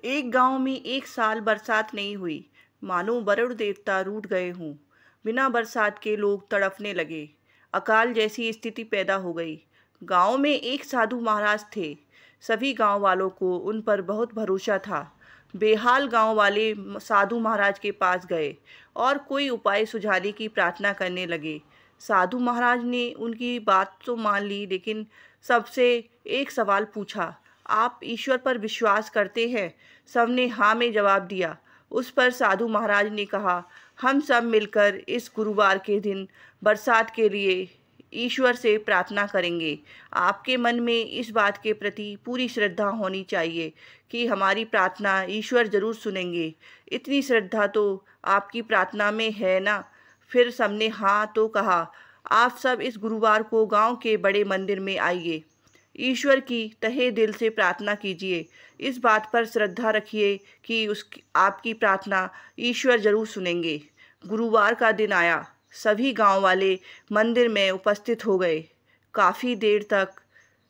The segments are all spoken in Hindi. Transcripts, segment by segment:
एक गांव में एक साल बरसात नहीं हुई। मानो वरुण देवता रूठ गए हों। बिना बरसात के लोग तड़फने लगे। अकाल जैसी स्थिति पैदा हो गई। गांव में एक साधु महाराज थे। सभी गांव वालों को उन पर बहुत भरोसा था। बेहाल गांव वाले साधु महाराज के पास गए और कोई उपाय सुझाने की प्रार्थना करने लगे। साधु महाराज ने उनकी बात तो मान ली, लेकिन सबसे एक सवाल पूछा, आप ईश्वर पर विश्वास करते हैं? सबने हाँ में जवाब दिया। उस पर साधु महाराज ने कहा, हम सब मिलकर इस गुरुवार के दिन बरसात के लिए ईश्वर से प्रार्थना करेंगे। आपके मन में इस बात के प्रति पूरी श्रद्धा होनी चाहिए कि हमारी प्रार्थना ईश्वर जरूर सुनेंगे। इतनी श्रद्धा तो आपकी प्रार्थना में है ना? फिर सबने हाँ तो कहा। आप सब इस गुरुवार को गांव के बड़े मंदिर में आइए। ईश्वर की तहे दिल से प्रार्थना कीजिए। इस बात पर श्रद्धा रखिए कि आपकी प्रार्थना ईश्वर जरूर सुनेंगे। गुरुवार का दिन आया। सभी गांव वाले मंदिर में उपस्थित हो गए। काफ़ी देर तक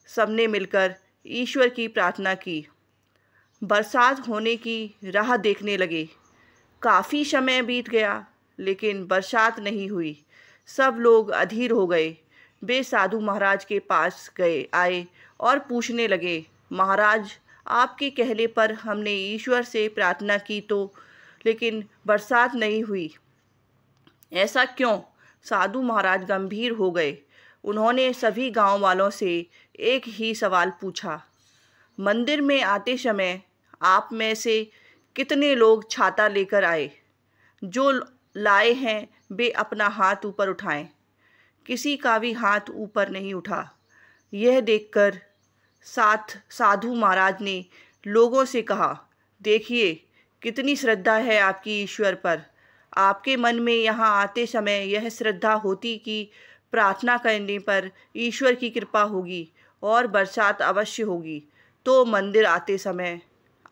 सबने मिलकर ईश्वर की प्रार्थना की। बरसात होने की राह देखने लगे। काफ़ी समय बीत गया, लेकिन बरसात नहीं हुई। सब लोग अधीर हो गए। वे साधु महाराज के पास आए और पूछने लगे, महाराज, आपके कहने पर हमने ईश्वर से प्रार्थना की तो, लेकिन बरसात नहीं हुई। ऐसा क्यों? साधु महाराज गंभीर हो गए। उन्होंने सभी गांव वालों से एक ही सवाल पूछा, मंदिर में आते समय आप में से कितने लोग छाता लेकर आए? जो लाए हैं वे अपना हाथ ऊपर उठाएं। किसी का भी हाथ ऊपर नहीं उठा। यह देखकर साधु महाराज ने लोगों से कहा, देखिए कितनी श्रद्धा है आपकी ईश्वर पर। आपके मन में यहाँ आते समय यह श्रद्धा होती कि प्रार्थना करने पर ईश्वर की कृपा होगी और बरसात अवश्य होगी, तो मंदिर आते समय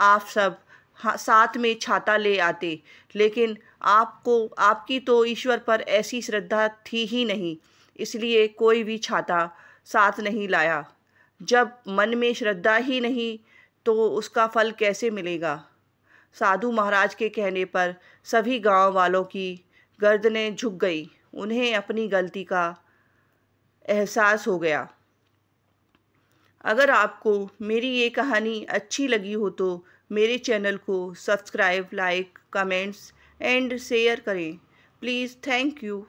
आप सब साथ में छाता ले आते। लेकिन आपकी तो ईश्वर पर ऐसी श्रद्धा थी ही नहीं, इसलिए कोई भी छाता साथ नहीं लाया। जब मन में श्रद्धा ही नहीं तो उसका फल कैसे मिलेगा? साधु महाराज के कहने पर सभी गांव वालों की गर्दनें झुक गई। उन्हें अपनी गलती का एहसास हो गया। अगर आपको मेरी ये कहानी अच्छी लगी हो तो मेरे चैनल को subscribe, like, comments and share करें। Please, thank you.